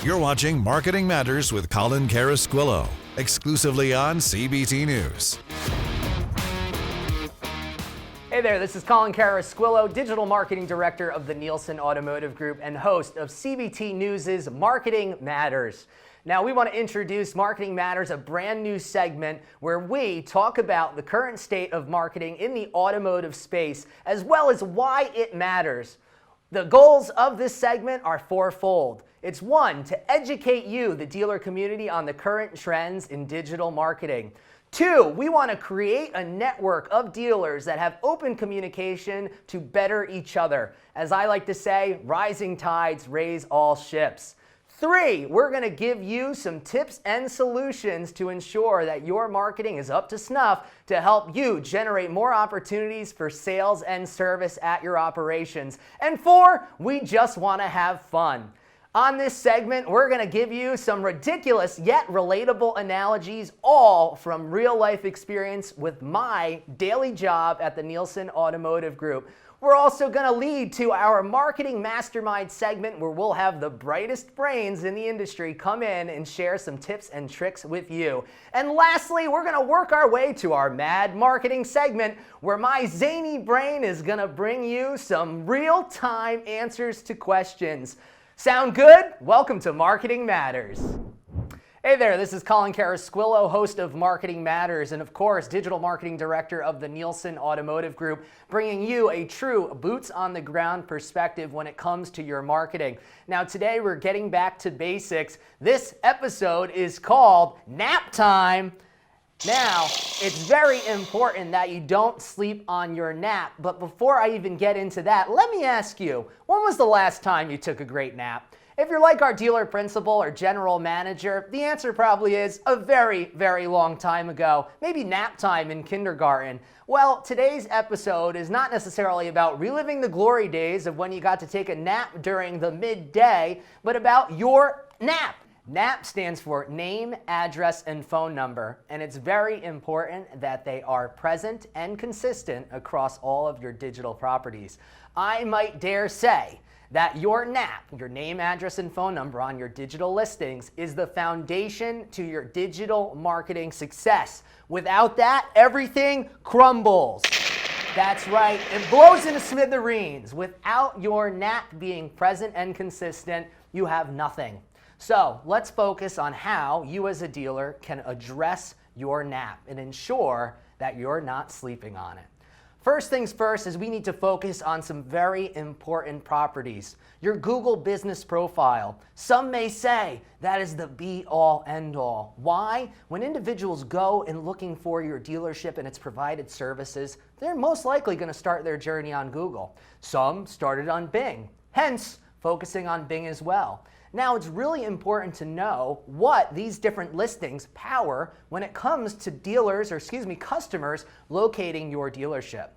You're watching Marketing Matters with Colin Carasquillo, exclusively on CBT News. Hey there, this is Colin Carasquillo, Digital Marketing Director of the Nielsen Automotive Group and host of CBT News' Marketing Matters. Now, we want to introduce Marketing Matters, a brand new segment where we talk about the current state of marketing in the automotive space, as well as why it matters. The goals of this segment are fourfold. It's one, to educate you, the dealer community, on the current trends in digital marketing. Two, we want to create a network of dealers that have open communication to better each other. As I like to say, rising tides raise all ships. Three, we're going to give you some tips and solutions to ensure that your marketing is up to snuff to help you generate more opportunities for sales and service at your operations. And four, we just want to have fun. On this segment, we're going to give you some ridiculous yet relatable analogies, all from real-life experience with my daily job at the Nielsen Automotive Group. We're also going to lead to our Marketing Mastermind segment where we'll have the brightest brains in the industry come in and share some tips and tricks with you. And lastly, we're going to work our way to our Mad Marketing segment where my zany brain is going to bring you some real-time answers to questions. Sound good? Welcome to Marketing Matters. Hey there, this is Colin Carasquillo, host of Marketing Matters, and of course, Digital Marketing Director of the Nielsen Automotive Group, bringing you a true boots-on-the-ground perspective when it comes to your marketing. Now, today we're getting back to basics. This episode is called Nap Time. Now, it's very important that you don't sleep on your nap, but before I even get into that, let me ask you, when was the last time you took a great nap? If you're like our dealer principal or general manager, the answer probably is a very, very long time ago, maybe nap time in kindergarten. Well, today's episode is not necessarily about reliving the glory days of when you got to take a nap during the midday, but about your nap. NAP stands for name, address, and phone number, and it's very important that they are present and consistent across all of your digital properties. I might dare say that your NAP, your name, address, and phone number on your digital listings, is the foundation to your digital marketing success. Without that, everything crumbles. That's right, it blows into smithereens. Without your NAP being present and consistent, you have nothing. So let's focus on how you as a dealer can address your nap and ensure that you're not sleeping on it. First things first is we need to focus on some very important properties. Your Google business profile. Some may say that is the be-all, end-all. Why? When individuals go and looking for your dealership and its provided services, they're most likely going to start their journey on Google. Some started on Bing, hence focusing on Bing as well. Now, it's really important to know what these different listings power when it comes to customers locating your dealership.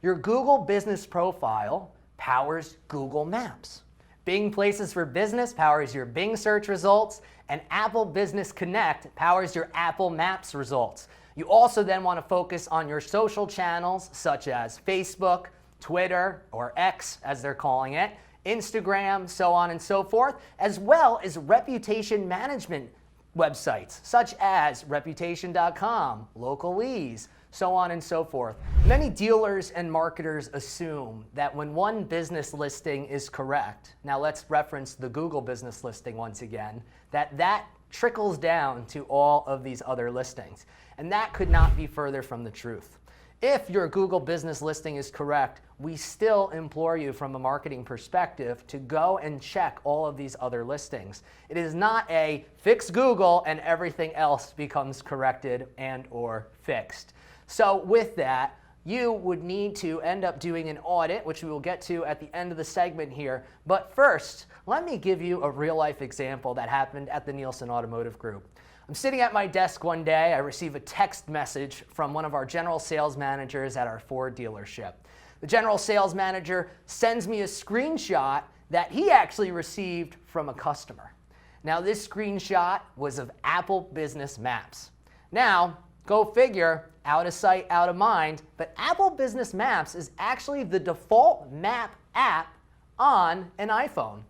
Your Google business profile powers Google Maps. Bing Places for Business powers your Bing search results, and Apple Business Connect powers your Apple Maps results. You also then want to focus on your social channels such as Facebook, Twitter, or X as they're calling it, Instagram, so on and so forth, as well as reputation management websites such as reputation.com, Localese, so on and so forth. Many dealers and marketers assume that when one business listing is correct, now let's reference the Google business listing once again, that trickles down to all of these other listings. And that could not be further from the truth. If your Google business listing is correct, we still implore you from a marketing perspective to go and check all of these other listings. It is not a fix Google and everything else becomes corrected and or fixed. So with that, you would need to end up doing an audit, which we will get to at the end of the segment here. But first, let me give you a real-life example that happened at the Nielsen Automotive Group. I'm sitting at my desk one day. I receive a text message from one of our general sales managers at our Ford dealership. The general sales manager sends me a screenshot that he actually received from a customer. Now, this screenshot was of Apple Business Maps. Now, go figure, out of sight, out of mind, but Apple Business Maps is actually the default map app on an iPhone.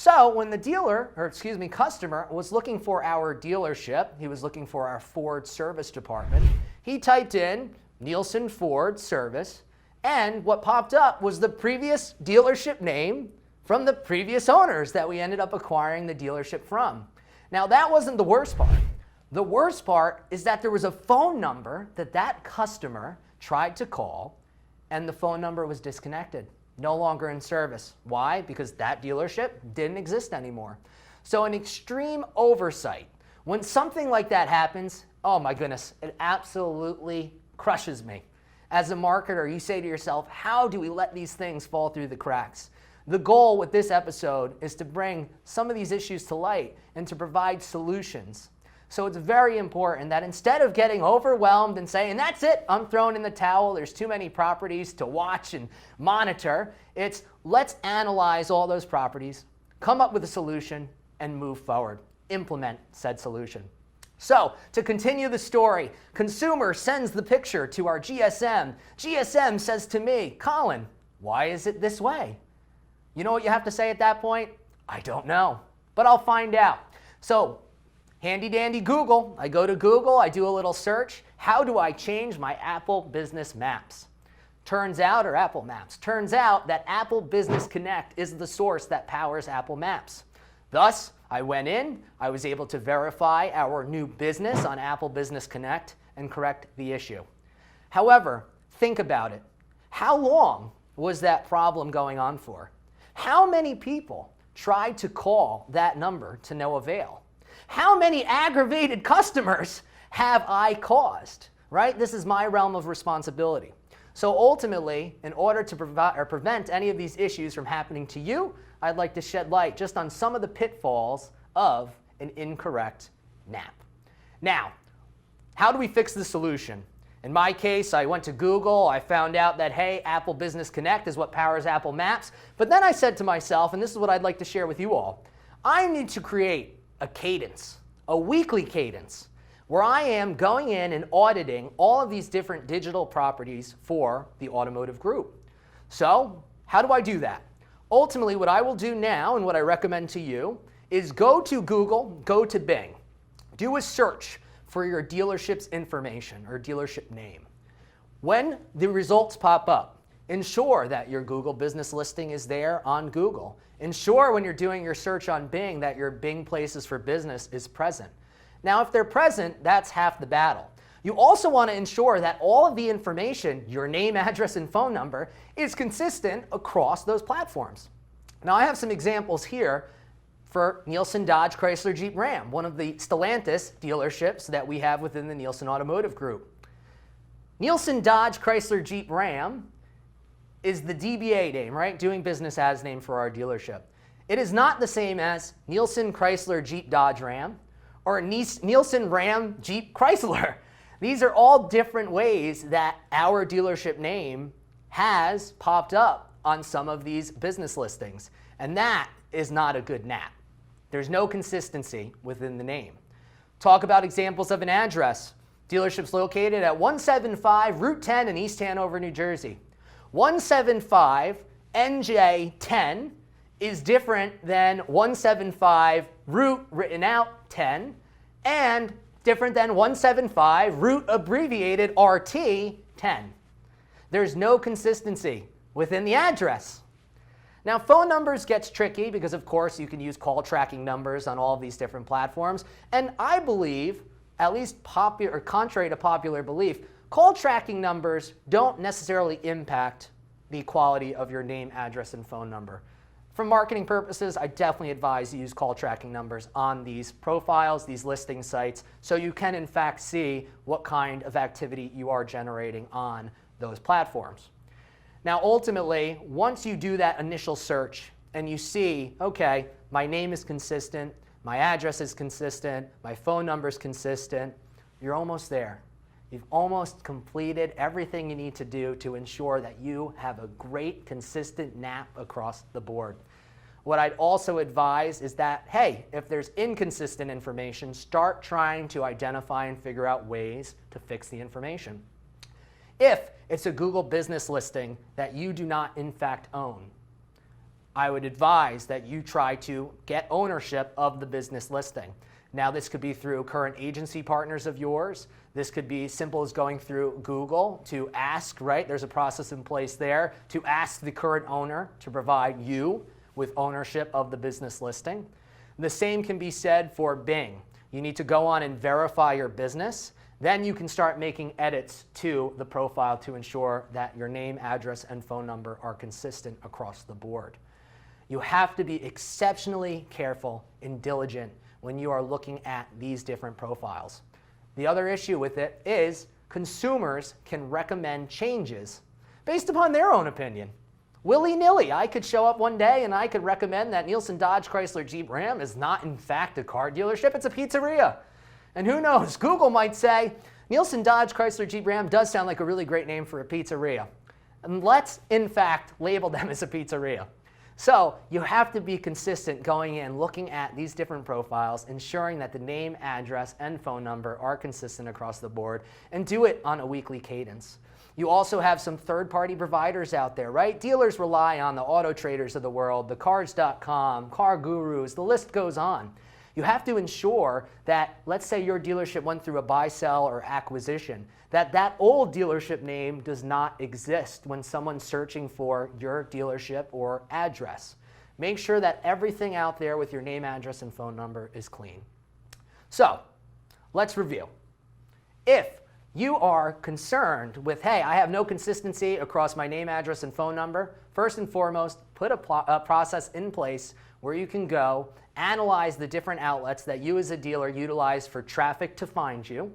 So when the customer was looking for our dealership, he was looking for our Ford service department, he typed in Nielsen Ford Service, and what popped up was the previous dealership name from the previous owners that we ended up acquiring the dealership from. Now that wasn't the worst part. The worst part is that there was a phone number that customer tried to call, and the phone number was disconnected, no longer in service. Why? Because that dealership didn't exist anymore. So an extreme oversight. When something like that happens, oh my goodness, it absolutely crushes me. As a marketer, you say to yourself, how do we let these things fall through the cracks? The goal with this episode is to bring some of these issues to light and to provide solutions. So it's very important that instead of getting overwhelmed and saying, that's it, I'm throwing in the towel, there's too many properties to watch and monitor, it's let's analyze all those properties, come up with a solution, and move forward. Implement said solution. So, to continue the story, consumer sends the picture to our GSM. GSM says to me, Colin, why is it this way? You know what you have to say at that point? I don't know, but I'll find out. So, handy dandy Google. I go to Google, I do a little search. How do I change my Apple Business Maps? Turns out that Apple Business Connect is the source that powers Apple Maps. Thus, I went in, I was able to verify our new business on Apple Business Connect and correct the issue. However, think about it. How long was that problem going on for? How many people tried to call that number to no avail? How many aggravated customers have I caused? Right? This is my realm of responsibility. So ultimately, in order to prevent any of these issues from happening to you, I'd like to shed light just on some of the pitfalls of an incorrect NAP. Now, how do we fix the solution? In my case, I went to Google, I found out that, hey, Apple Business Connect is what powers Apple Maps. But then I said to myself, and this is what I'd like to share with you all, I need to create a cadence, a weekly cadence, where I am going in and auditing all of these different digital properties for the automotive group. So, how do I do that? Ultimately, what I will do now, and what I recommend to you, is go to Google, go to Bing. Do a search for your dealership's information or dealership name. When the results pop up, ensure that your Google business listing is there on Google. Ensure when you're doing your search on Bing that your Bing Places for Business is present. Now, if they're present, that's half the battle. You also want to ensure that all of the information, your name, address, and phone number, is consistent across those platforms. Now, I have some examples here for Nielsen Dodge Chrysler Jeep Ram, one of the Stellantis dealerships that we have within the Nielsen Automotive Group. Nielsen Dodge Chrysler Jeep Ram is the DBA name, right? Doing business as name for our dealership. It is not the same as Nielsen Chrysler Jeep Dodge Ram or Nielsen Ram Jeep Chrysler. These are all different ways that our dealership name has popped up on some of these business listings. And that is not a good NAP. There's no consistency within the name. Talk about examples of an address. Dealership's located at 175 Route 10 in East Hanover, New Jersey. 175 NJ10 is different than 175 Route written out 10 and different than 175 Route abbreviated RT 10. There's no consistency within the address. Now, phone numbers gets tricky because, of course, you can use call tracking numbers on all of these different platforms. And I believe, at least contrary to popular belief, call tracking numbers don't necessarily impact the quality of your name, address, and phone number. For marketing purposes, I definitely advise you use call tracking numbers on these profiles, these listing sites, so you can in fact see what kind of activity you are generating on those platforms. Now, ultimately, once you do that initial search and you see, okay, my name is consistent, my address is consistent, my phone number is consistent, you're almost there. You've almost completed everything you need to do to ensure that you have a great, consistent NAP across the board. What I'd also advise is that, hey, if there's inconsistent information, start trying to identify and figure out ways to fix the information. If it's a Google business listing that you do not in fact own, I would advise that you try to get ownership of the business listing. Now, this could be through current agency partners of yours. This could be simple as going through Google to ask, right? There's a process in place there to ask the current owner to provide you with ownership of the business listing. The same can be said for Bing. You need to go on and verify your business. Then you can start making edits to the profile to ensure that your name, address, and phone number are consistent across the board. You have to be exceptionally careful and diligent when you are looking at these different profiles. The other issue with it is consumers can recommend changes based upon their own opinion. Willy-nilly, I could show up one day and I could recommend that Nielsen Dodge Chrysler Jeep Ram is not in fact a car dealership, it's a pizzeria. And who knows, Google might say, Nielsen Dodge Chrysler Jeep Ram does sound like a really great name for a pizzeria. And let's, in fact, label them as a pizzeria. So you have to be consistent going in, looking at these different profiles, ensuring that the name, address, and phone number are consistent across the board, and do it on a weekly cadence. You also have some third-party providers out there, right? Dealers rely on the Auto Traders of the world, the Cars.com, Car Gurus, the list goes on. You have to ensure that, let's say your dealership went through a buy, sell, or acquisition, that old dealership name does not exist when someone's searching for your dealership or address. Make sure that everything out there with your name, address, and phone number is clean. So, let's review. If you are concerned with, hey, I have no consistency across my name, address, and phone number, first and foremost, put a process in place where you can go analyze the different outlets that you as a dealer utilize for traffic to find you.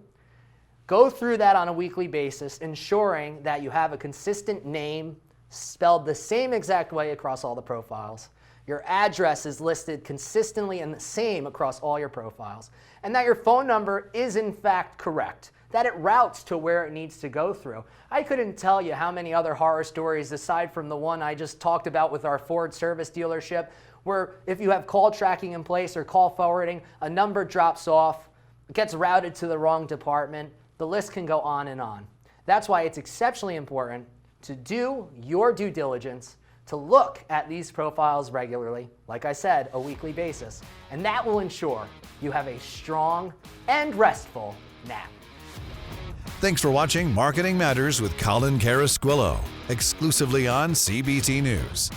Go through that on a weekly basis, ensuring that you have a consistent name spelled the same exact way across all the profiles. Your address is listed consistently and the same across all your profiles, and that your phone number is in fact correct, that it routes to where it needs to go through. I couldn't tell you how many other horror stories aside from the one I just talked about with our Ford service dealership, where if you have call tracking in place or call forwarding, a number drops off, gets routed to the wrong department. The list can go on and on. That's why it's exceptionally important to do your due diligence, to look at these profiles regularly, like I said, a weekly basis, and that will ensure you have a strong and restful nap. Thanks for watching Marketing Matters with Colin Carasquillo, exclusively on CBT News.